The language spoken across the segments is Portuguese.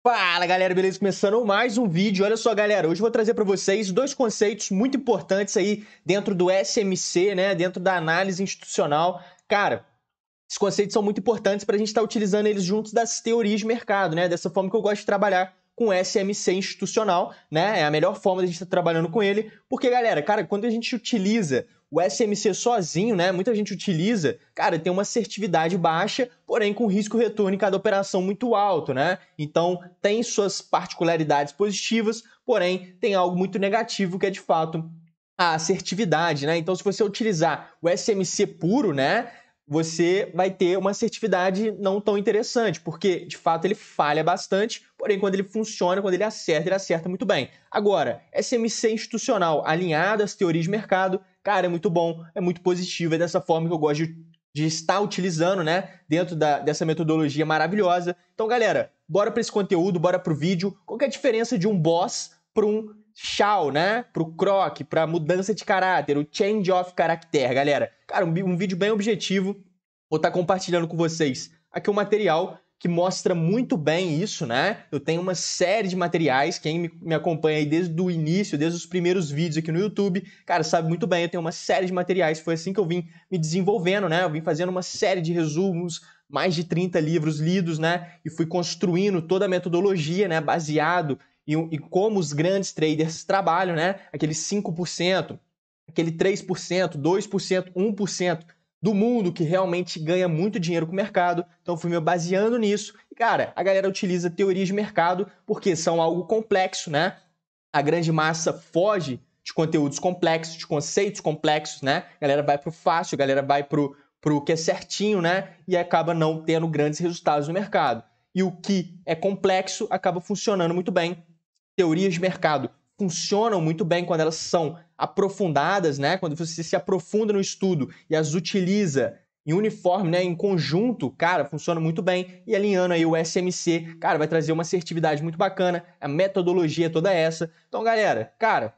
Fala galera, beleza? Começando mais um vídeo. Olha só galera, hoje eu vou trazer para vocês dois conceitos muito importantes aí dentro do SMC, né? Dentro da análise institucional. Cara, esses conceitos são muito importantes para a gente estar utilizando eles juntos das teorias de mercado, né? Dessa forma que eu gosto de trabalhar com o SMC institucional, né? É a melhor forma de a gente estar trabalhando com ele, porque, galera, cara, quando a gente utiliza o SMC sozinho, né? Muita gente utiliza, cara, tem uma assertividade baixa, porém com risco-retorno em cada operação muito alto, né? Então, tem suas particularidades positivas, porém tem algo muito negativo que é, de fato, a assertividade, né? Então, se você utilizar o SMC puro, né? Você vai ter uma assertividade não tão interessante, porque de fato ele falha bastante, porém quando ele funciona, quando ele acerta muito bem. Agora, SMC institucional alinhado às teorias de mercado, cara, é muito bom, é muito positivo, é dessa forma que eu gosto de estar utilizando, né, dentro dessa metodologia maravilhosa. Então, galera, bora para esse conteúdo, bora para o vídeo. Qual que é a diferença de um boss para um Shao, né? Pro Croc, pra mudança de caráter, o change of character, galera. Cara, um vídeo bem objetivo. Vou estar compartilhando com vocês aqui um material que mostra muito bem isso, né? Eu tenho uma série de materiais, quem me acompanha aí desde o início, desde os primeiros vídeos aqui no YouTube, cara, sabe muito bem, eu tenho uma série de materiais, foi assim que eu vim me desenvolvendo, né? Eu vim fazendo uma série de resumos, mais de 30 livros lidos, né? E fui construindo toda a metodologia, né? Baseado e como os grandes traders trabalham, né? Aquele 5%, aquele 3%, 2%, 1% do mundo que realmente ganha muito dinheiro com o mercado. Então fui me baseando nisso. E, cara, a galera utiliza teorias de mercado porque são algo complexo, né? A grande massa foge de conteúdos complexos, de conceitos complexos, né? A galera vai pro fácil, a galera vai pro que é certinho, né? E acaba não tendo grandes resultados no mercado. E o que é complexo acaba funcionando muito bem. Teorias de mercado funcionam muito bem quando elas são aprofundadas, né? Quando você se aprofunda no estudo e as utiliza em uniforme, né? Em conjunto, cara, funciona muito bem. E alinhando aí o SMC, cara, vai trazer uma assertividade muito bacana. A metodologia é toda essa. Então, galera, cara,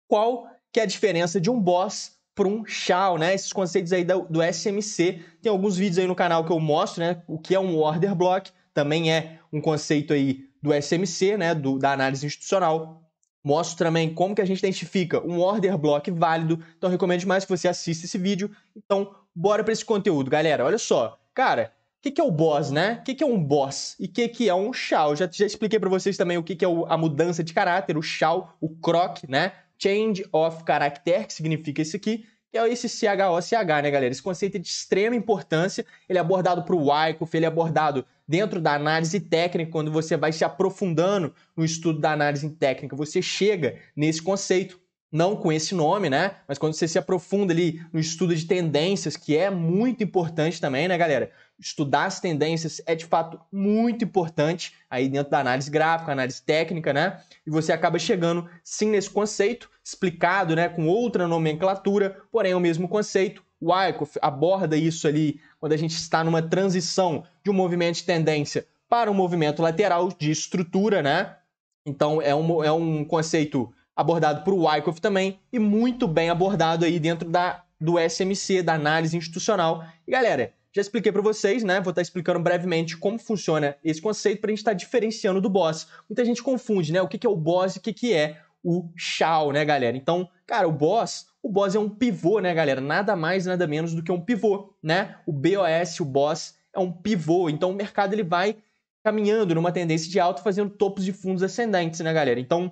qual que é a diferença de um boss para um Shao, né? Esses conceitos aí do SMC. Tem alguns vídeos aí no canal que eu mostro, né? O que é um order block. Também é um conceito aí do SMC, né? Da análise institucional. Mostro também como que a gente identifica um order block válido. Então, recomendo demais que você assista esse vídeo. Então, bora para esse conteúdo, galera. Olha só. Cara, o que é o boss, né? O que é um boss? E o que é um Shao? Já expliquei para vocês também o que é a mudança de caráter, o Shao, o Croc, né? Change of Character, que significa isso aqui, que é esse CHOCH, né, galera? Esse conceito é de extrema importância, ele é abordado para o Wyckoff, ele é abordado dentro da análise técnica, quando você vai se aprofundando no estudo da análise técnica, você chega nesse conceito, não com esse nome, né? Mas quando você se aprofunda ali no estudo de tendências, que é muito importante também, né, galera? Estudar as tendências é de fato muito importante aí dentro da análise gráfica, análise técnica, né? E você acaba chegando sim nesse conceito, explicado, né, com outra nomenclatura, porém é o mesmo conceito. O Wyckoff aborda isso ali quando a gente está numa transição de um movimento de tendência para um movimento lateral de estrutura, né? Então é um conceito abordado por Wyckoff também e muito bem abordado aí dentro do SMC, da análise institucional. E galera, já expliquei para vocês, né? Vou estar explicando brevemente como funciona esse conceito para a gente estar diferenciando do boss. Muita gente confunde, né? O que é o boss e o que é o Shao, né, galera? Então, cara, o boss é um pivô, né, galera? Nada mais, nada menos do que um pivô, né? O BOS, o boss, é um pivô. Então, o mercado ele vai caminhando numa tendência de alta, fazendo topos de fundos ascendentes, né, galera? Então,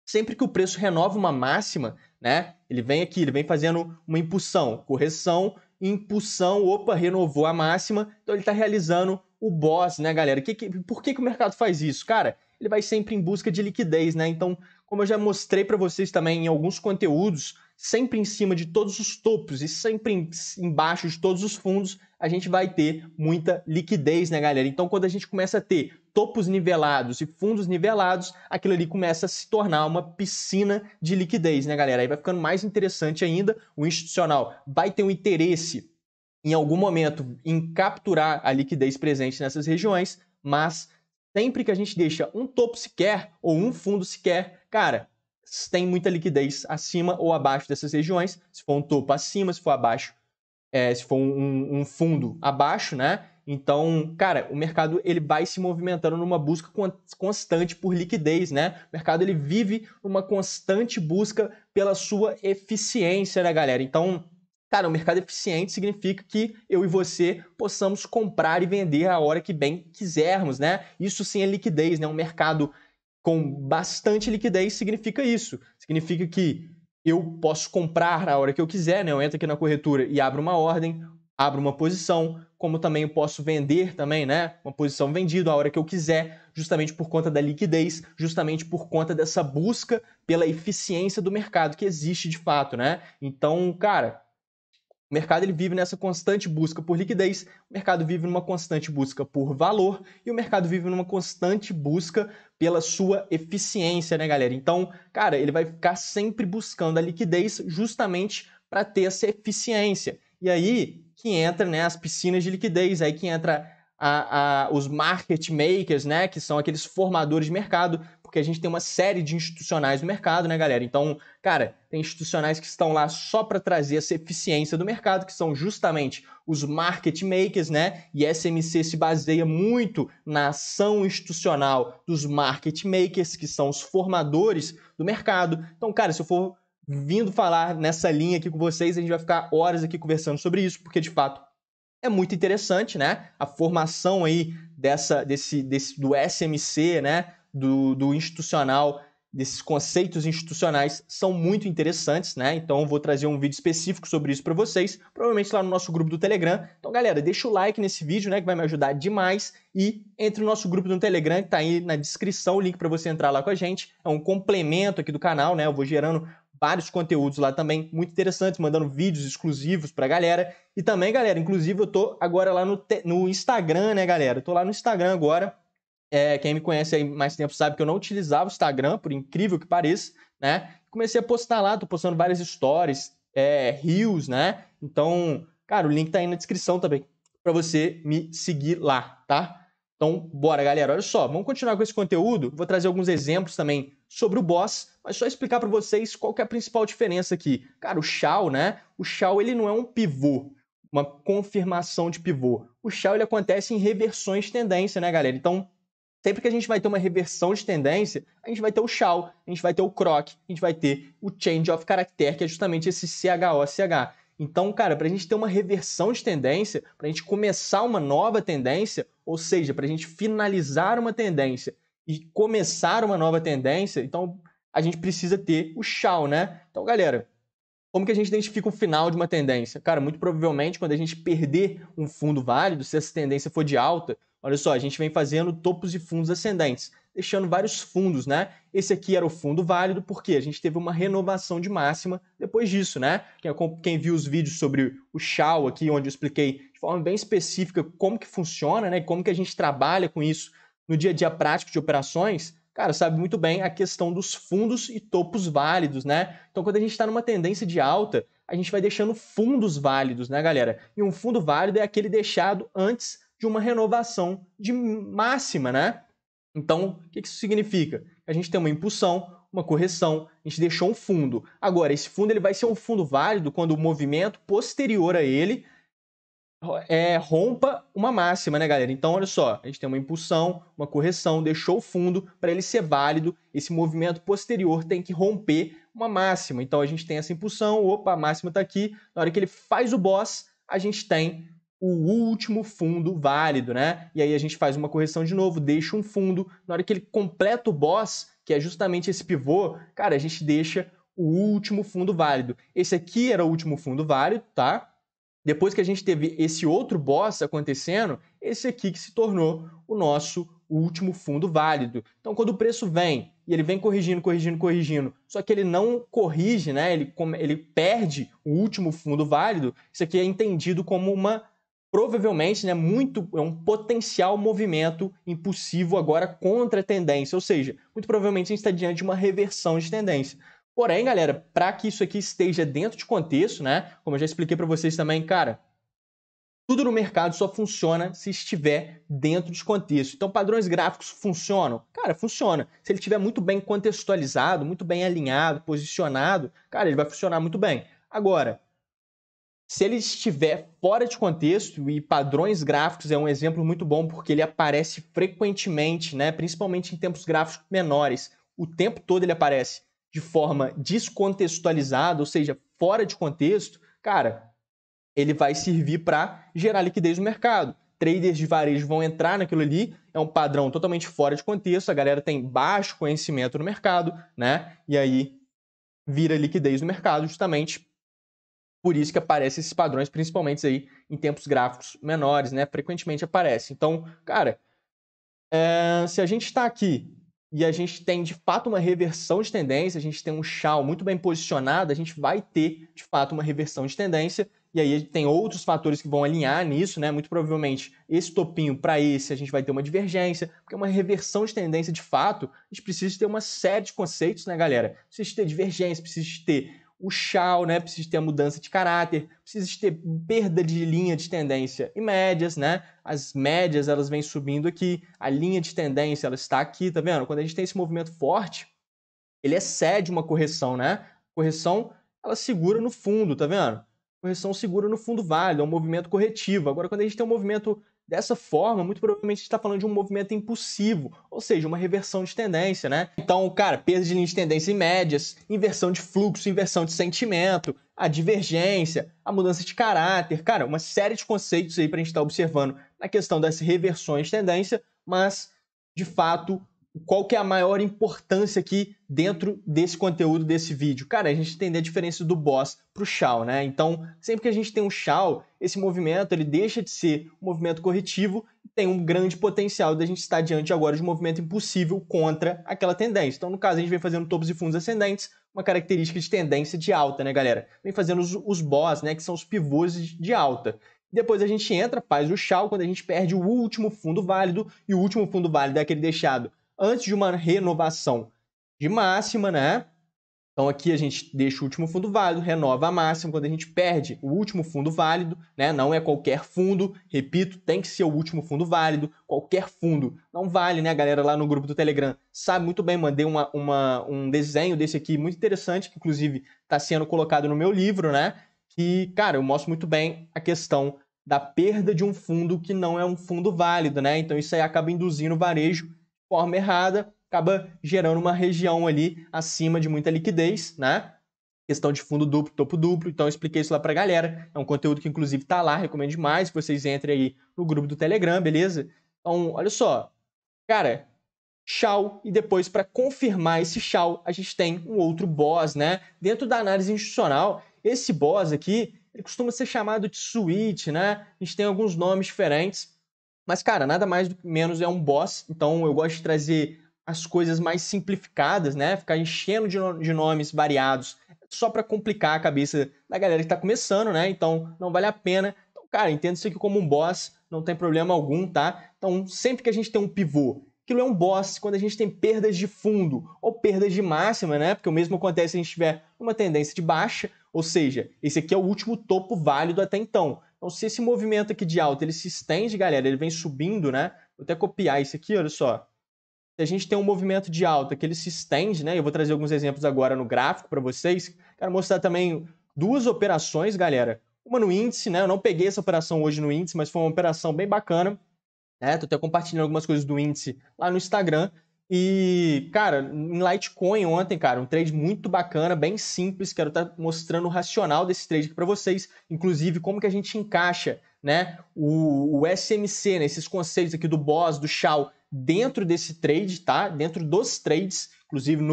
sempre que o preço renova uma máxima, né? Ele vem aqui, ele vem fazendo uma impulsão, correção, impulsão, opa, renovou a máxima, então ele está realizando o boss, né, galera? Por que o mercado faz isso? Cara, ele vai sempre em busca de liquidez, né? Então, como eu já mostrei para vocês também em alguns conteúdos, sempre em cima de todos os topos e sempre embaixo de todos os fundos, a gente vai ter muita liquidez, né, galera? Então, quando a gente começa a ter topos nivelados e fundos nivelados, aquilo ali começa a se tornar uma piscina de liquidez, né, galera? Aí vai ficando mais interessante ainda, o institucional vai ter um interesse em algum momento em capturar a liquidez presente nessas regiões, mas sempre que a gente deixa um topo sequer ou um fundo sequer, cara, tem muita liquidez acima ou abaixo dessas regiões. Se for um topo acima, se for abaixo, se for um fundo abaixo, né? Então, cara, o mercado ele vai se movimentando numa busca constante por liquidez, né? O mercado ele vive uma constante busca pela sua eficiência, né, galera? Então, cara, o mercado eficiente significa que eu e você possamos comprar e vender a hora que bem quisermos, né? Isso sim é liquidez, né? Um mercado com bastante liquidez significa isso. Significa que eu posso comprar a hora que eu quiser, né? Eu entro aqui na corretora e abro uma ordem, abro uma posição, como também eu posso vender também, né? Uma posição vendida a hora que eu quiser, justamente por conta da liquidez, justamente por conta dessa busca pela eficiência do mercado que existe de fato, né? Então, cara, o mercado ele vive nessa constante busca por liquidez, o mercado vive numa constante busca por valor e o mercado vive numa constante busca pela sua eficiência, né, galera? Então, cara, ele vai ficar sempre buscando a liquidez justamente para ter essa eficiência. E aí que entra, né, as piscinas de liquidez, aí que entra os market makers, né, que são aqueles formadores de mercado, porque a gente tem uma série de institucionais no mercado, né, galera? Então, cara, tem institucionais que estão lá só para trazer essa eficiência do mercado, que são justamente os market makers, né? E SMC se baseia muito na ação institucional dos market makers, que são os formadores do mercado. Então, cara, se eu for vindo falar nessa linha aqui com vocês, a gente vai ficar horas aqui conversando sobre isso, porque de fato é muito interessante, né? A formação aí do SMC, né? Do institucional, desses conceitos institucionais são muito interessantes, né? Então eu vou trazer um vídeo específico sobre isso para vocês, provavelmente lá no nosso grupo do Telegram. Então, galera, deixa o like nesse vídeo, né? Que vai me ajudar demais. E entre no nosso grupo do Telegram, que tá aí na descrição, o link para você entrar lá com a gente. É um complemento aqui do canal, né? Eu vou gerando vários conteúdos lá também, muito interessantes, mandando vídeos exclusivos pra galera. E também, galera, inclusive eu tô agora lá no Instagram, né, galera? Eu tô lá no Instagram agora. Quem me conhece aí mais tempo sabe que eu não utilizava o Instagram, por incrível que pareça, né? Comecei a postar lá, tô postando várias stories, reels, né? Então, cara, o link tá aí na descrição também, pra você me seguir lá, tá? Então, bora, galera. Olha só, vamos continuar com esse conteúdo. Vou trazer alguns exemplos também sobre o boss, mas só explicar para vocês qual que é a principal diferença aqui. Cara, o Shao, né? O Shao, ele não é um pivô, uma confirmação de pivô. O Shao, ele acontece em reversões de tendência, né, galera? Então, sempre que a gente vai ter uma reversão de tendência, a gente vai ter o Shao, a gente vai ter o Croc, a gente vai ter o Change of Character, que é justamente esse CHOCH. Então, cara, para a gente ter uma reversão de tendência, para a gente começar uma nova tendência, ou seja, para a gente finalizar uma tendência e começar uma nova tendência, então a gente precisa ter o Shao, né? Então, galera, como que a gente identifica o final de uma tendência? Cara, muito provavelmente quando a gente perder um fundo válido, se essa tendência for de alta, olha só, a gente vem fazendo topos e fundos ascendentes, deixando vários fundos, né? Esse aqui era o fundo válido porque a gente teve uma renovação de máxima depois disso, né? Quem viu os vídeos sobre o Shao aqui, onde eu expliquei de forma bem específica como que funciona, né? Como que a gente trabalha com isso no dia a dia prático de operações, cara, sabe muito bem a questão dos fundos e topos válidos, né? Então, quando a gente está numa tendência de alta, a gente vai deixando fundos válidos, né, galera? E um fundo válido é aquele deixado antes de uma renovação de máxima, né? Então, o que isso significa? A gente tem uma impulsão, uma correção, a gente deixou um fundo. Agora, esse fundo ele vai ser um fundo válido quando o movimento posterior a ele rompa uma máxima, né, galera? Então, olha só, a gente tem uma impulsão, uma correção, deixou o fundo, para ele ser válido, esse movimento posterior tem que romper uma máxima. Então, a gente tem essa impulsão, opa, a máxima está aqui, na hora que ele faz o boss, a gente tem o último fundo válido, né? E aí a gente faz uma correção de novo, deixa um fundo, na hora que ele completa o boss, que é justamente esse pivô, cara, a gente deixa o último fundo válido. Esse aqui era o último fundo válido, tá? Depois que a gente teve esse outro boss acontecendo, esse aqui que se tornou o nosso último fundo válido. Então, quando o preço vem e ele vem corrigindo, só que ele não corrige, né? Ele perde o último fundo válido, isso aqui é entendido como provavelmente, né, é um potencial movimento impulsivo agora contra a tendência, ou seja, muito provavelmente a gente está diante de uma reversão de tendência. Porém, galera, para que isso aqui esteja dentro de contexto, né? Como eu já expliquei para vocês também, cara, tudo no mercado só funciona se estiver dentro de contexto. Então, padrões gráficos funcionam? Cara, funciona. Se ele estiver muito bem contextualizado, muito bem alinhado, posicionado, cara, ele vai funcionar muito bem. Agora, Se ele estiver fora de contexto, e padrões gráficos é um exemplo muito bom porque ele aparece frequentemente, né? Principalmente em tempos gráficos menores. O tempo todo ele aparece de forma descontextualizada, ou seja, fora de contexto, cara, ele vai servir para gerar liquidez no mercado. Traders de varejo vão entrar naquilo ali, é um padrão totalmente fora de contexto, a galera tem baixo conhecimento no mercado, né? E aí vira liquidez no mercado, justamente por isso que aparecem esses padrões, principalmente aí em tempos gráficos menores, né? Frequentemente aparece. Então, cara, se a gente está aqui e a gente tem de fato uma reversão de tendência, a gente tem um Shao muito bem posicionado, a gente vai ter de fato uma reversão de tendência. E aí tem outros fatores que vão alinhar nisso, né? Muito provavelmente esse topinho para esse a gente vai ter uma divergência, porque uma reversão de tendência de fato, a gente precisa ter uma série de conceitos, né, galera? Precisa ter divergência, precisa ter o Shao, né? Precisa ter a mudança de caráter, precisa ter perda de linha de tendência e médias, né? As médias elas vêm subindo aqui, a linha de tendência ela está aqui, tá vendo? Quando a gente tem esse movimento forte, ele excede uma correção, né? Correção ela segura no fundo, tá vendo? Correção segura no fundo válido, é um movimento corretivo. Agora, quando a gente tem um movimento dessa forma, muito provavelmente a gente está falando de um movimento impulsivo, ou seja, uma reversão de tendência, né? Então, cara, perda de linha de tendência em médias, inversão de fluxo, inversão de sentimento, a divergência, a mudança de caráter, cara, uma série de conceitos aí para a gente estar observando na questão das reversões de tendência, mas, de fato, qual que é a maior importância aqui dentro desse conteúdo, desse vídeo? Cara, a gente entender a diferença do boss para o Shao, né? Então, sempre que a gente tem um Shao, esse movimento ele deixa de ser um movimento corretivo e tem um grande potencial da gente estar diante agora de um movimento impossível contra aquela tendência. Então, no caso, a gente vem fazendo topos e fundos ascendentes, uma característica de tendência de alta, né, galera? Vem fazendo os boss, né, que são os pivôs de alta. Depois a gente entra, faz o Shao, quando a gente perde o último fundo válido, e o último fundo válido é aquele deixado antes de uma renovação de máxima, né? Então aqui a gente deixa o último fundo válido, renova a máxima. Quando a gente perde o último fundo válido, né? Não é qualquer fundo, repito, tem que ser o último fundo válido. Qualquer fundo não vale, né? A galera lá no grupo do Telegram sabe muito bem, mandei um desenho desse aqui muito interessante, que inclusive está sendo colocado no meu livro, né? Que, cara, eu mostro muito bem a questão da perda de um fundo que não é um fundo válido, né? Então isso aí acaba induzindo o varejo forma errada, acaba gerando uma região ali acima de muita liquidez, né? Questão de fundo duplo, topo duplo. Então eu expliquei isso lá pra galera. É um conteúdo que inclusive tá lá, recomendo demais que vocês entrem aí no grupo do Telegram, beleza? Então, olha só. Cara, Shao, e depois para confirmar esse Shao, a gente tem um outro boss, né? Dentro da análise institucional, esse boss aqui, ele costuma ser chamado de switch, né? A gente tem alguns nomes diferentes. Mas, cara, nada mais do que menos é um boss, então eu gosto de trazer as coisas mais simplificadas, né? Ficar enchendo de nomes variados só para complicar a cabeça da galera que tá começando, né? Então, não vale a pena. Então, cara, entenda isso aqui como um boss, não tem problema algum, tá? Então, sempre que a gente tem um pivô, aquilo é um boss quando a gente tem perdas de fundo ou perdas de máxima, né? Porque o mesmo acontece se a gente tiver uma tendência de baixa, ou seja, esse aqui é o último topo válido até então. Então, se esse movimento aqui de alta ele se estende, galera, ele vem subindo, né? Vou até copiar isso aqui, olha só. Se a gente tem um movimento de alta que ele se estende, né? Eu vou trazer alguns exemplos agora no gráfico para vocês. Quero mostrar também duas operações, galera. Uma no índice, né? Eu não peguei essa operação hoje no índice, mas foi uma operação bem bacana. Né? Tô até compartilhando algumas coisas do índice lá no Instagram. E, cara, em Litecoin ontem, cara, um trade muito bacana, bem simples. Quero estar mostrando o racional desse trade aqui para vocês. Inclusive, como que a gente encaixa, né, o SMC, né, esses conceitos aqui do BOS, do Shao, dentro desse trade, tá? Dentro dos trades, inclusive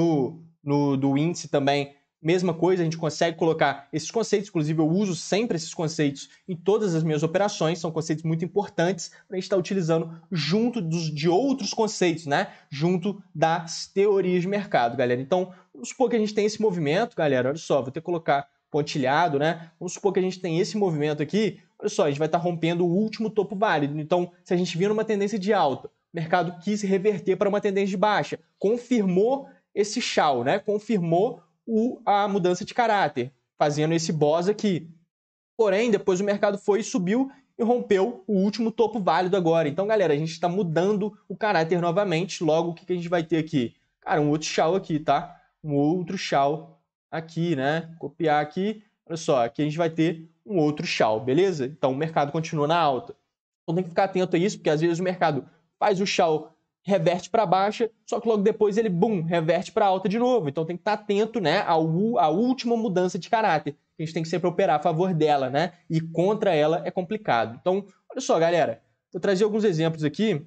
do índice também. Mesma coisa, a gente consegue colocar esses conceitos, inclusive eu uso sempre esses conceitos em todas as minhas operações, são conceitos muito importantes para a gente estar utilizando junto de outros conceitos, né? Junto das teorias de mercado, galera. Então, vamos supor que a gente tem esse movimento, galera, olha só, vou ter que colocar pontilhado, né? Vamos supor que a gente tem esse movimento aqui, olha só, a gente vai estar rompendo o último topo válido. Então, se a gente vir numa tendência de alta, o mercado quis reverter para uma tendência de baixa, confirmou esse Shao, né? Confirmou a mudança de caráter, fazendo esse boss aqui. Porém, depois o mercado foi e subiu e rompeu o último topo válido agora. Então, galera, a gente está mudando o caráter novamente. Logo, o que a gente vai ter aqui? Cara, um outro Shao aqui, tá? Um outro Shao aqui, né? Copiar aqui. Olha só, aqui a gente vai ter um outro tchau, beleza? Então o mercado continua na alta. Então tem que ficar atento a isso, porque às vezes o mercado faz o tchau, reverte para baixa, só que logo depois ele, reverte para alta de novo. Então tem que estar atento, né, à última mudança de caráter. A gente tem que sempre operar a favor dela, né? E contra ela é complicado. Então, olha só, galera. Vou trazer alguns exemplos aqui.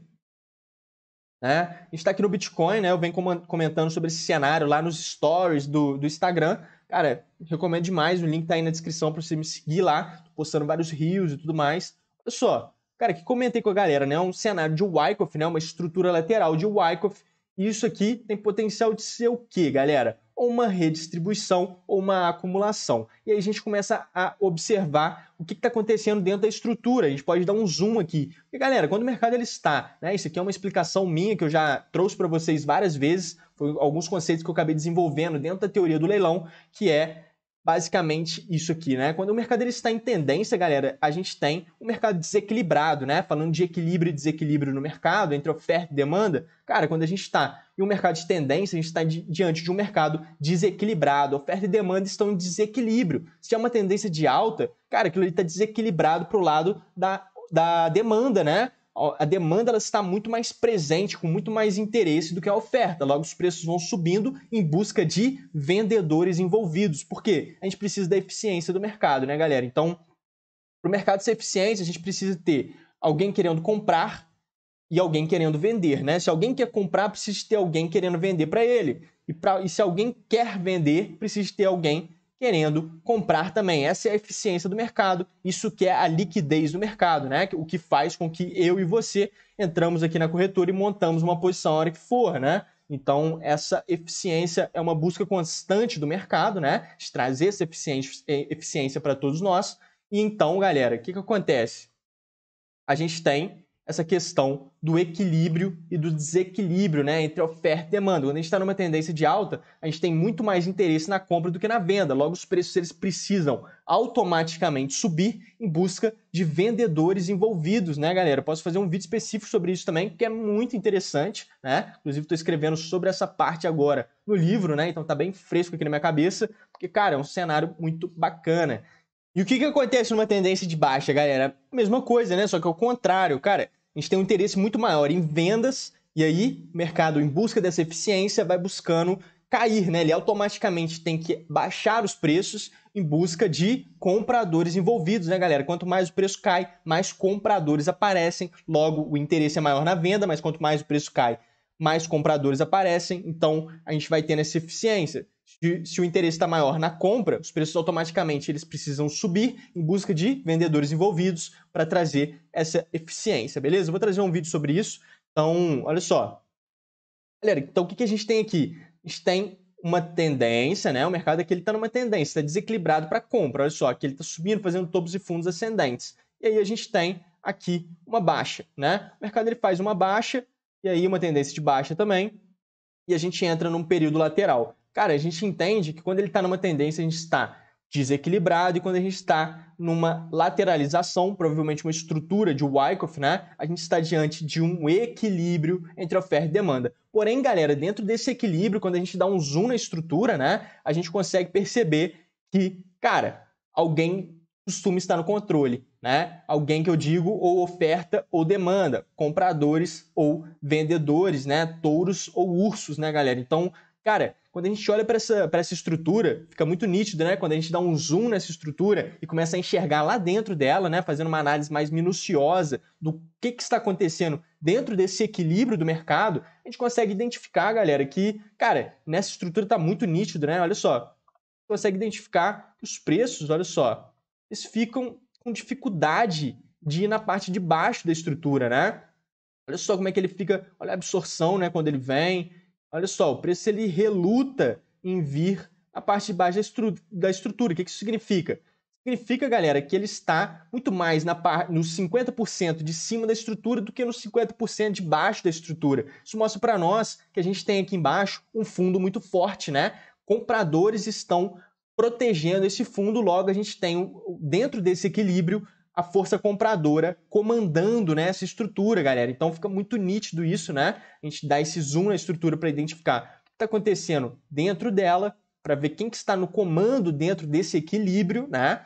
Né? A gente está aqui no Bitcoin, né? Eu venho comentando sobre esse cenário lá nos stories do Instagram. Cara, recomendo demais. O link tá aí na descrição para você me seguir lá. Tô postando vários reels e tudo mais. Olha só. Cara, que comentei com a galera, né? Um cenário de Wyckoff, né? Uma estrutura lateral de Wyckoff. E isso aqui tem potencial de ser o quê, galera? Ou uma redistribuição ou uma acumulação. E aí a gente começa a observar o que está acontecendo dentro da estrutura. A gente pode dar um zoom aqui. Porque, galera, quando o mercado ele está, né? Isso aqui é uma explicação minha que eu já trouxe para vocês várias vezes. Foi alguns conceitos que eu acabei desenvolvendo dentro da teoria do leilão, que é basicamente isso aqui, né? Quando o mercado ele está em tendência, galera, a gente tem um mercado desequilibrado, né? Falando de equilíbrio e desequilíbrio no mercado, entre oferta e demanda, cara, quando a gente está em um mercado de tendência, a gente está diante de um mercado desequilibrado. Oferta e demanda estão em desequilíbrio. Se é uma tendência de alta, cara, aquilo ali está desequilibrado para o lado da demanda, né? A demanda ela está muito mais presente, com muito mais interesse do que a oferta. Logo, os preços vão subindo em busca de vendedores envolvidos. Por quê? A gente precisa da eficiência do mercado, né, galera? Então, para o mercado ser eficiente, a gente precisa ter alguém querendo comprar e alguém querendo vender, né? Se alguém quer comprar, precisa ter alguém querendo vender para ele. E se alguém quer vender, precisa ter alguém querendo comprar também. Essa é a eficiência do mercado, isso que é a liquidez do mercado, né? O que faz com que eu e você entramos aqui na corretora e montamos uma posição a hora que for, né? Então, essa eficiência é uma busca constante do mercado, né? De trazer essa eficiência para todos nós. E então, galera, o que acontece? A gente tem essa questão do equilíbrio e do desequilíbrio, né, entre oferta e demanda. Quando a gente está numa tendência de alta, a gente tem muito mais interesse na compra do que na venda. Logo, os preços eles precisam automaticamente subir em busca de vendedores envolvidos, né, galera? Eu posso fazer um vídeo específico sobre isso também, que é muito interessante, né? Inclusive, estou escrevendo sobre essa parte agora no livro, né? Então, tá bem fresco aqui na minha cabeça, porque, cara, é um cenário muito bacana. E o que acontece numa tendência de baixa, galera? Mesma coisa, né? Só que ao contrário, cara, a gente tem um interesse muito maior em vendas, e aí o mercado, em busca dessa eficiência, vai buscando cair, né? Ele automaticamente tem que baixar os preços em busca de compradores envolvidos, né, galera? Quanto mais o preço cai, mais compradores aparecem, logo o interesse é maior na venda, mas quanto mais o preço cai, mais compradores aparecem, então a gente vai tendo essa eficiência. Se o interesse está maior na compra, os preços automaticamente eles precisam subir em busca de vendedores envolvidos para trazer essa eficiência, beleza? Eu vou trazer um vídeo sobre isso. Então, olha só. Galera, então o que a gente tem aqui? A gente tem uma tendência, né? O mercado aqui está numa tendência, está desequilibrado para compra. Olha só, aqui ele está subindo, fazendo topos e fundos ascendentes. E aí a gente tem aqui uma baixa, né? O mercado ele faz uma baixa, e aí uma tendência de baixa também, e a gente entra num período lateral. Cara, a gente entende que quando ele está numa tendência, a gente está desequilibrado, e quando a gente está numa lateralização, provavelmente uma estrutura de Wyckoff, né? A gente está diante de um equilíbrio entre oferta e demanda. Porém, galera, dentro desse equilíbrio, quando a gente dá um zoom na estrutura, né? A gente consegue perceber que, cara, alguém costuma estar no controle, né? Alguém que eu digo ou oferta ou demanda, compradores ou vendedores, né? Touros ou ursos, né, galera? Então, cara, quando a gente olha para essa estrutura, fica muito nítido, né? Quando a gente dá um zoom nessa estrutura e começa a enxergar lá dentro dela, né? Fazendo uma análise mais minuciosa do que está acontecendo dentro desse equilíbrio do mercado, a gente consegue identificar, galera, que, cara, nessa estrutura está muito nítido, né? Olha só, consegue identificar que os preços, olha só, eles ficam com dificuldade de ir na parte de baixo da estrutura, né? Olha só como é que ele fica, olha a absorção, né, quando ele vem. Olha só, o preço ele reluta em vir a parte de baixo da estrutura. O que isso significa? Significa, galera, que ele está muito mais nos 50% de cima da estrutura do que nos 50% de baixo da estrutura. Isso mostra para nós que a gente tem aqui embaixo um fundo muito forte, né? Compradores estão protegendo esse fundo, logo a gente tem dentro desse equilíbrio a força compradora comandando, né, essa estrutura, galera. Então fica muito nítido isso, né? A gente dá esse zoom na estrutura para identificar o que está acontecendo dentro dela, para ver quem que está no comando dentro desse equilíbrio, né?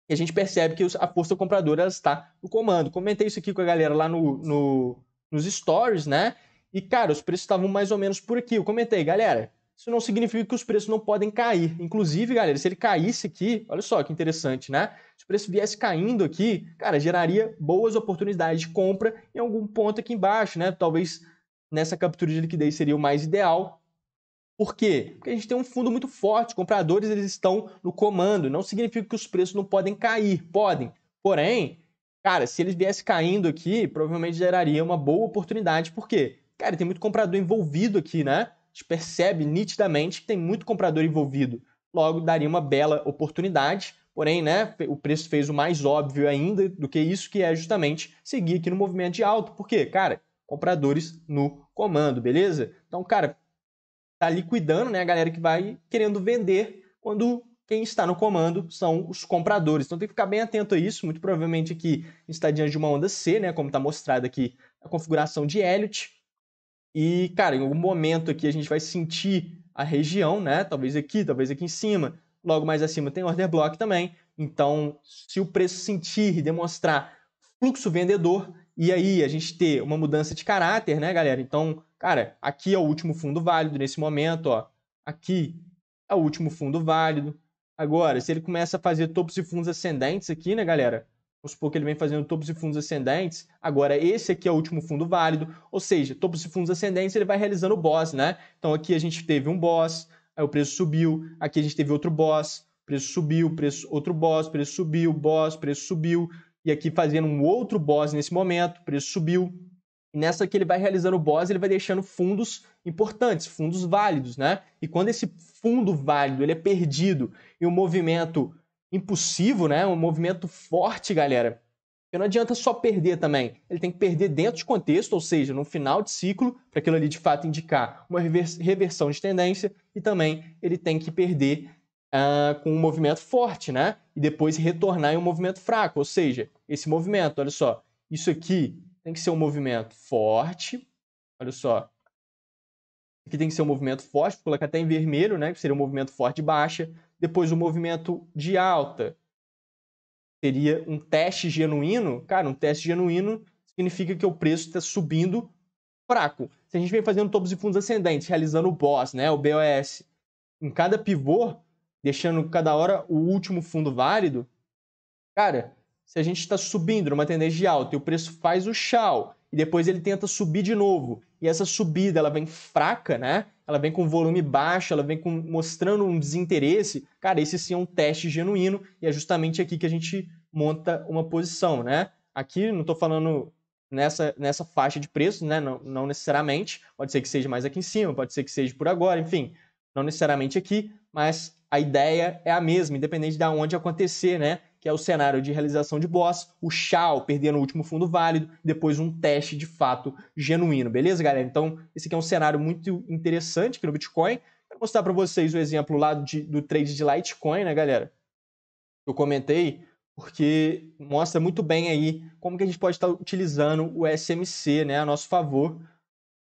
E a gente percebe que a força compradora ela está no comando. Comentei isso aqui com a galera lá nos stories, né? E, cara, os preços estavam mais ou menos por aqui. Eu comentei, galera, isso não significa que os preços não podem cair. Inclusive, galera, se ele caísse aqui, olha só que interessante, né? Se o preço viesse caindo aqui, cara, geraria boas oportunidades de compra em algum ponto aqui embaixo, né? Talvez nessa captura de liquidez seria o mais ideal. Por quê? Porque a gente tem um fundo muito forte, os compradores eles estão no comando, não significa que os preços não podem cair, podem. Porém, cara, se eles viessem caindo aqui, provavelmente geraria uma boa oportunidade, por quê? Cara, tem muito comprador envolvido aqui, né? A gente percebe nitidamente que tem muito comprador envolvido. Logo, daria uma bela oportunidade, porém, né, o preço fez o mais óbvio ainda do que isso, que é justamente seguir aqui no movimento de alta. Por quê? Cara, compradores no comando, beleza? Então, cara, tá liquidando, né, a galera que vai querendo vender quando quem está no comando são os compradores. Então tem que ficar bem atento a isso. Muito provavelmente aqui a gente está diante de uma onda C, né, como está mostrado aqui a configuração de Elliott. E, cara, em algum momento aqui a gente vai sentir a região, né, talvez aqui em cima. Logo mais acima tem order block também. Então, se o preço sentir e demonstrar fluxo vendedor, e aí a gente ter uma mudança de caráter, né, galera? Então, cara, aqui é o último fundo válido nesse momento, ó. Aqui é o último fundo válido. Agora, se ele começa a fazer topos e fundos ascendentes aqui, né, galera? Vamos supor que ele vem fazendo topos e fundos ascendentes. Agora, esse aqui é o último fundo válido. Ou seja, topos e fundos ascendentes, ele vai realizando o boss, né? Então, aqui a gente teve um boss, aí o preço subiu. Aqui a gente teve outro boss, preço subiu, preço, outro boss, preço subiu, boss, preço subiu. E aqui fazendo um outro boss nesse momento, preço subiu. E nessa que ele vai realizando o boss, ele vai deixando fundos importantes, fundos válidos, né? E quando esse fundo válido ele é perdido em um movimento impulsivo, né? Um movimento forte, galera, porque não adianta só perder também. Ele tem que perder dentro de contexto, ou seja, no final de ciclo, para aquilo ali de fato indicar uma reversão de tendência, e também ele tem que perder com um movimento forte, né? E depois retornar em um movimento fraco, ou seja, esse movimento, olha só, isso aqui tem que ser um movimento forte, olha só, aqui tem que ser um movimento forte, vou colocar até em vermelho, né? Que seria um movimento forte de baixa, depois um movimento de alta, seria um teste genuíno. Cara, um teste genuíno significa que o preço está subindo fraco. Se a gente vem fazendo topos e fundos ascendentes, realizando o BOS, né, o BOS, em cada pivô, deixando cada hora o último fundo válido, cara, se a gente está subindo numa tendência de alta e o preço faz o chau e depois ele tenta subir de novo, e essa subida ela vem fraca, né? Ela vem com volume baixo, ela vem mostrando um desinteresse, cara, esse sim é um teste genuíno e é justamente aqui que a gente monta uma posição, né? Aqui não estou falando nessa faixa de preço, né? Não necessariamente, pode ser que seja mais aqui em cima, pode ser que seja por agora, enfim, não necessariamente aqui, mas a ideia é a mesma, independente de onde acontecer, né? Que é o cenário de realização de boss, o chau perdendo o último fundo válido, depois um teste de fato genuíno, beleza, galera? Então, esse aqui é um cenário muito interessante aqui no Bitcoin. Vou mostrar para vocês o exemplo lá do trade de Litecoin, né, galera? Eu comentei, porque mostra muito bem aí como que a gente pode estar utilizando o SMC, né, a nosso favor,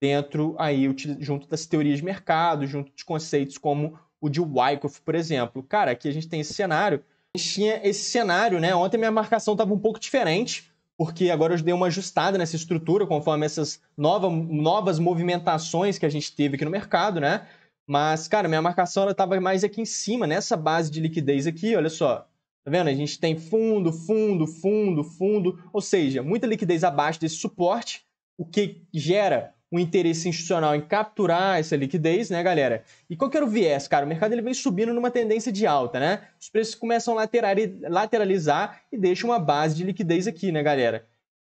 dentro aí, junto das teorias de mercado, junto de conceitos como o de Wyckoff, por exemplo. Cara, aqui a gente tem esse cenário. A gente tinha esse cenário, né? Ontem minha marcação estava um pouco diferente, porque agora eu dei uma ajustada nessa estrutura, conforme essas novas movimentações que a gente teve aqui no mercado, né? Mas, cara, minha marcação ela estava mais aqui em cima, nessa base de liquidez aqui, olha só. Tá vendo? A gente tem fundo, fundo, fundo, fundo, ou seja, muita liquidez abaixo desse suporte, o que gera um interesse institucional em capturar essa liquidez, né, galera? E qual que era o viés, cara? O mercado ele vem subindo numa tendência de alta, né? Os preços começam a lateralizar e deixam uma base de liquidez aqui, né, galera?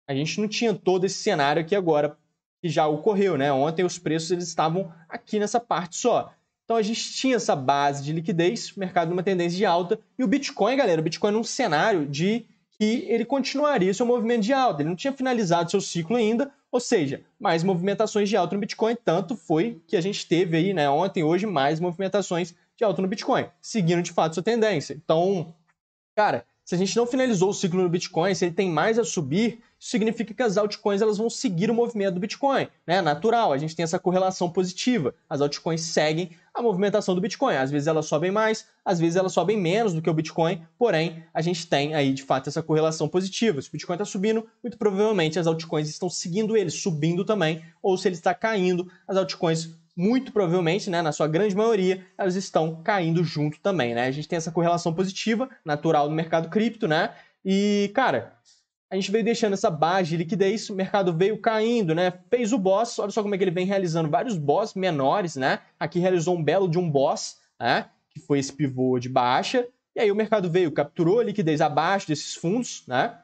A gente não tinha todo esse cenário aqui agora que já ocorreu, né? Ontem os preços eles estavam aqui nessa parte só. Então a gente tinha essa base de liquidez, mercado numa tendência de alta, e o Bitcoin, galera, o Bitcoin num cenário de que ele continuaria seu movimento de alta. Ele não tinha finalizado seu ciclo ainda, ou seja, mais movimentações de alta no Bitcoin, tanto foi que a gente teve aí, né, ontem, hoje, mais movimentações de alta no Bitcoin, seguindo de fato sua tendência. Então, cara, se a gente não finalizou o ciclo no Bitcoin, se ele tem mais a subir, isso significa que as altcoins elas vão seguir o movimento do Bitcoin, né? Natural, a gente tem essa correlação positiva. As altcoins seguem a movimentação do Bitcoin. Às vezes elas sobem mais, às vezes elas sobem menos do que o Bitcoin, porém a gente tem aí de fato essa correlação positiva. Se o Bitcoin está subindo, muito provavelmente as altcoins estão seguindo ele, subindo também, ou se ele está caindo, as altcoins muito provavelmente, né, na sua grande maioria, elas estão caindo junto também, né? A gente tem essa correlação positiva, natural do mercado cripto, né? E, cara, a gente veio deixando essa base de liquidez, o mercado veio caindo, né? Fez o boss, olha só como é que ele vem realizando vários boss menores, né? Aqui realizou um belo de um boss, né? Que foi esse pivô de baixa. E aí o mercado veio, capturou a liquidez abaixo desses fundos, né?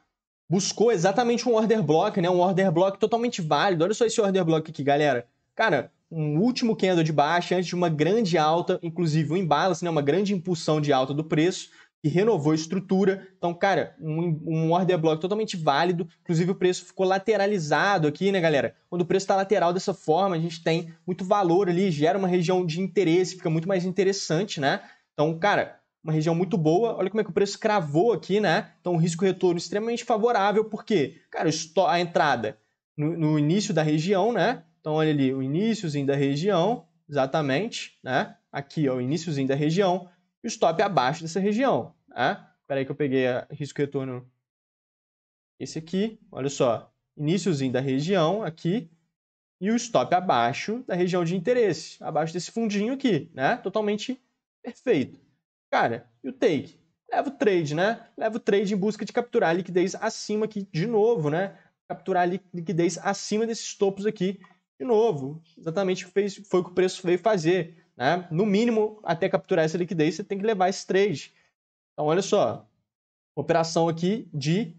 Buscou exatamente um order block, né? Um order block totalmente válido. Olha só esse order block aqui, galera. Cara, um último candle de baixa antes de uma grande alta, inclusive um imbalance, né? Uma grande impulsão de alta do preço, que renovou a estrutura. Então, cara, um order block totalmente válido. Inclusive, o preço ficou lateralizado aqui, né, galera? Quando o preço está lateral dessa forma, a gente tem muito valor ali, gera uma região de interesse, fica muito mais interessante, né? Então, cara, uma região muito boa. Olha como é que o preço cravou aqui, né? Então, um risco-retorno extremamente favorável, porque, cara, a entrada no início da região, né? Então, olha ali, o iniciozinho da região, exatamente, né? Aqui, ó, o iniciozinho da região, e o stop abaixo dessa região, né? Espera aí que eu peguei a risco-retorno. Esse aqui, olha só, iniciozinho da região aqui, e o stop abaixo da região de interesse, abaixo desse fundinho aqui, né? Totalmente perfeito. Cara, e o take? Leva o trade, né? Leva o trade em busca de capturar a liquidez acima aqui de novo, né? Capturar a liquidez acima desses topos aqui de novo. Exatamente foi o que o preço veio fazer, né? No mínimo, até capturar essa liquidez, você tem que levar esse trade. Então, olha só. Operação aqui de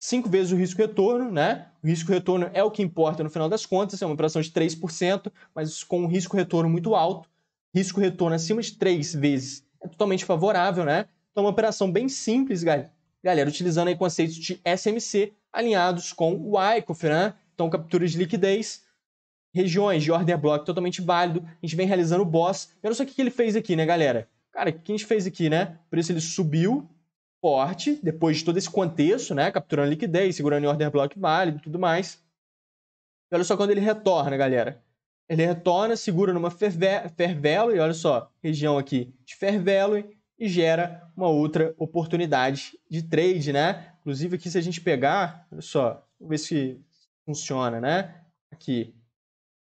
5 vezes o risco-retorno, né? O risco-retorno é o que importa no final das contas, é uma operação de 3%, mas com um risco-retorno muito alto. Risco-retorno acima de 3 vezes é totalmente favorável, né? Então, uma operação bem simples, galera, utilizando aí conceitos de SMC alinhados com o Wyckoff, né? Então, captura de liquidez, regiões de order block totalmente válido, a gente vem realizando o boss. E olha só o que ele fez aqui, né, galera? Cara, o que a gente fez aqui, né? Por isso ele subiu forte, depois de todo esse contexto, né? Capturando liquidez, segurando em order block válido e tudo mais. E olha só quando ele retorna, galera. Ele retorna, segura numa fair value, e olha só, região aqui de fair value, e gera uma outra oportunidade de trade, né? Inclusive aqui se a gente pegar, olha só, vamos ver se funciona, né? Aqui,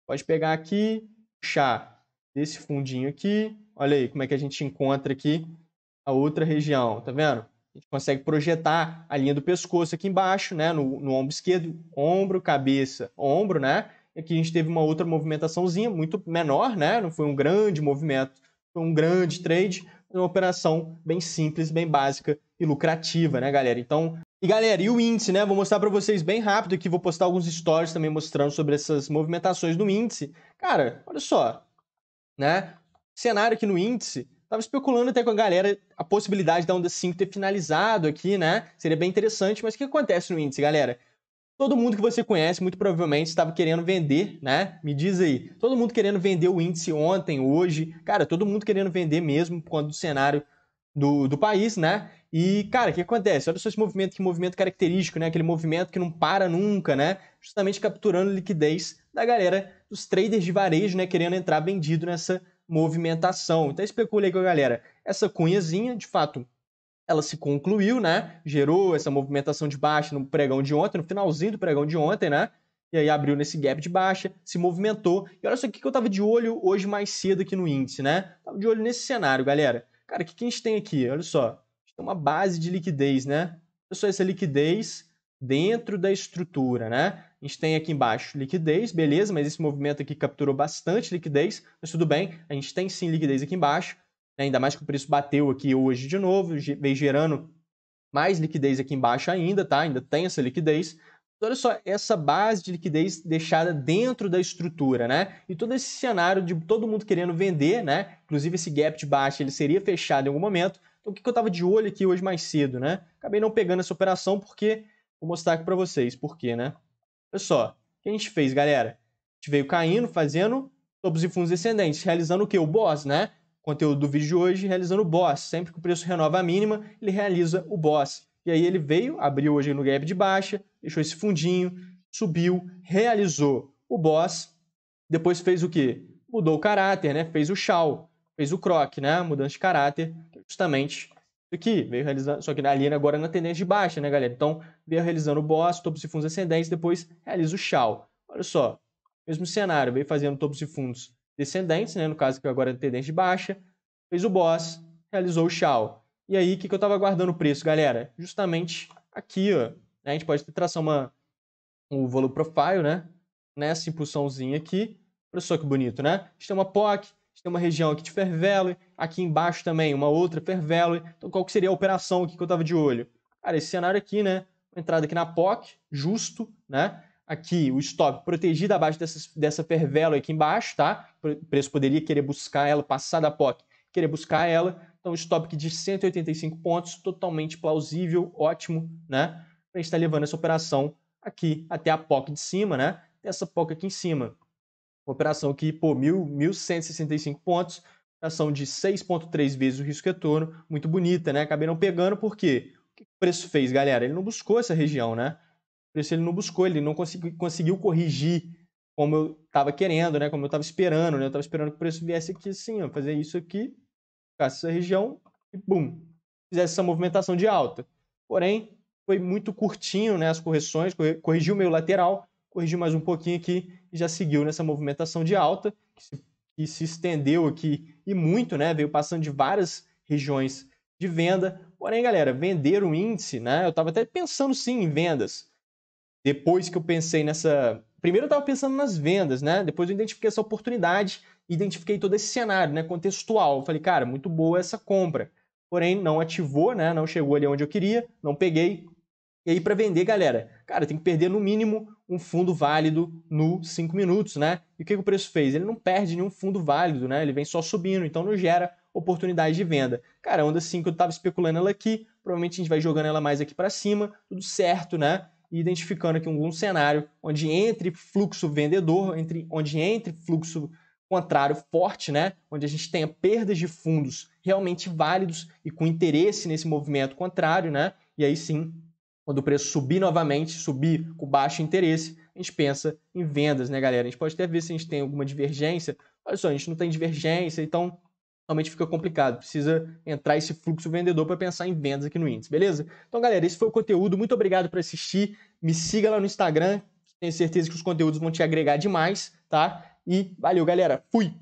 pode pegar aqui, puxar desse fundinho aqui, olha aí como é que a gente encontra aqui a outra região, tá vendo? A gente consegue projetar a linha do pescoço aqui embaixo, né? No ombro esquerdo, ombro, cabeça, ombro, né? E aqui a gente teve uma outra movimentaçãozinha, muito menor, né? Não foi um grande movimento, foi um grande trade, uma operação bem simples, bem básica e lucrativa, né, galera? Então, e galera, e o índice, né? Vou mostrar para vocês bem rápido aqui, vou postar alguns stories também mostrando sobre essas movimentações do índice. Cara, olha só, né? Cenário aqui no índice, tava especulando até com a galera a possibilidade da onda 5 ter finalizado aqui, né? Seria bem interessante, mas o que acontece no índice, galera? Todo mundo que você conhece, muito provavelmente, estava querendo vender, né? Me diz aí. Todo mundo querendo vender o índice ontem, hoje. Cara, todo mundo querendo vender mesmo por conta do cenário do país, né? E, cara, o que acontece? Olha só esse movimento, que movimento característico, né? Aquele movimento que não para nunca, né? Justamente capturando liquidez da galera, dos traders de varejo, né? Querendo entrar vendido nessa movimentação. Então, especulei com a galera. Essa cunhazinha, de fato, ela se concluiu, né? Gerou essa movimentação de baixa no pregão de ontem, no finalzinho do pregão de ontem, né? E aí abriu nesse gap de baixa, se movimentou. E olha só o que eu tava de olho hoje mais cedo aqui no índice, né? Tava de olho nesse cenário, galera. Cara, o que a gente tem aqui? Olha só. A gente tem uma base de liquidez, né? Olha só essa liquidez dentro da estrutura, né? A gente tem aqui embaixo liquidez, beleza, mas esse movimento aqui capturou bastante liquidez, mas tudo bem, a gente tem sim liquidez aqui embaixo. Ainda mais que o preço bateu aqui hoje de novo, veio gerando mais liquidez aqui embaixo ainda, tá? Ainda tem essa liquidez. Então, olha só, essa base de liquidez deixada dentro da estrutura, né? E todo esse cenário de todo mundo querendo vender, né? Inclusive esse gap de baixa, ele seria fechado em algum momento. Então, o que eu tava de olho aqui hoje mais cedo, né? Acabei não pegando essa operação porque... Vou mostrar aqui para vocês por quê, né? Olha só, o que a gente fez, galera? A gente veio caindo, fazendo topos e fundos descendentes, realizando o quê? O boss, né? conteúdo do vídeo de hoje, realizando o boss. Sempre que o preço renova a mínima, ele realiza o boss. E aí ele veio, abriu hoje no gap de baixa, deixou esse fundinho, subiu, realizou o boss, depois fez o quê? Mudou o caráter, né? Fez o Shao, fez o Croc, né? Mudança de caráter, justamente isso aqui. Veio realizando, só que ali agora na tendência de baixa, né, galera? Então, veio realizando o boss, topos e fundos ascendentes, depois realiza o Shao. Olha só, mesmo cenário, veio fazendo topos e fundos descendentes, né? No caso que agora é tendência de baixa, fez o boss, realizou o Shao. E aí, o que eu estava aguardando o preço, galera? Justamente aqui, ó. A gente pode traçar um volume profile, né? Nessa impulsãozinha aqui. Olha só que bonito, né? A gente tem uma POC, a gente tem uma região aqui de Fair Value, aqui embaixo também uma outra Fair Value. Então, qual que seria a operação aqui que eu estava de olho? Cara, esse cenário aqui, né? Uma entrada aqui na POC, justo, né? Aqui o stop protegido abaixo dessa Fair Value aqui embaixo, tá? O preço poderia querer buscar ela, passar da POC, querer buscar ela. Então, o stop aqui de 185 pontos, totalmente plausível, ótimo, né? A gente está levando essa operação aqui até a POC de cima, né? Essa POC aqui em cima. Uma operação aqui, pô, 1.165 pontos, operação de 6,3 vezes o risco-retorno, muito bonita, né? Acabei não pegando, por quê? O que o preço fez, galera? Ele não buscou essa região, né? O preço ele não buscou, ele não conseguiu corrigir como eu estava querendo, né? Como eu estava esperando, né? Eu estava esperando que o preço viesse aqui assim, ó, fazer isso aqui, ficasse essa região e bum, fizesse essa movimentação de alta. Porém, foi muito curtinho, né, as correções, corrigiu meio lateral, corrigiu mais um pouquinho aqui e já seguiu nessa movimentação de alta, que se estendeu aqui e muito, né, veio passando de várias regiões de venda. Porém, galera, vender o índice, né, eu estava até pensando sim em vendas. Depois que eu pensei nessa... Primeiro eu estava pensando nas vendas, né, depois eu identifiquei essa oportunidade, identifiquei todo esse cenário, né, contextual. Eu falei, cara, muito boa essa compra. Porém, não ativou, né, não chegou ali onde eu queria, não peguei. E aí, para vender, galera, cara, tem que perder no mínimo um fundo válido no 5 minutos, né? E o que o preço fez? Ele não perde nenhum fundo válido, né? Ele vem só subindo, então não gera oportunidade de venda. Cara, a onda 5 eu estava especulando ela aqui, provavelmente a gente vai jogando ela mais aqui para cima, tudo certo, né? E identificando aqui algum cenário onde entre fluxo vendedor, onde entre fluxo contrário forte, né? Onde a gente tenha perdas de fundos realmente válidos e com interesse nesse movimento contrário, né? E aí sim, quando o preço subir novamente, subir com baixo interesse, a gente pensa em vendas, né, galera? A gente pode até ver se a gente tem alguma divergência. Olha só, a gente não tem divergência, então realmente fica complicado. Precisa entrar esse fluxo vendedor para pensar em vendas aqui no índice, beleza? Então, galera, esse foi o conteúdo. Muito obrigado por assistir. Me siga lá no Instagram. Tenho certeza que os conteúdos vão te agregar demais, tá? E valeu, galera. Fui!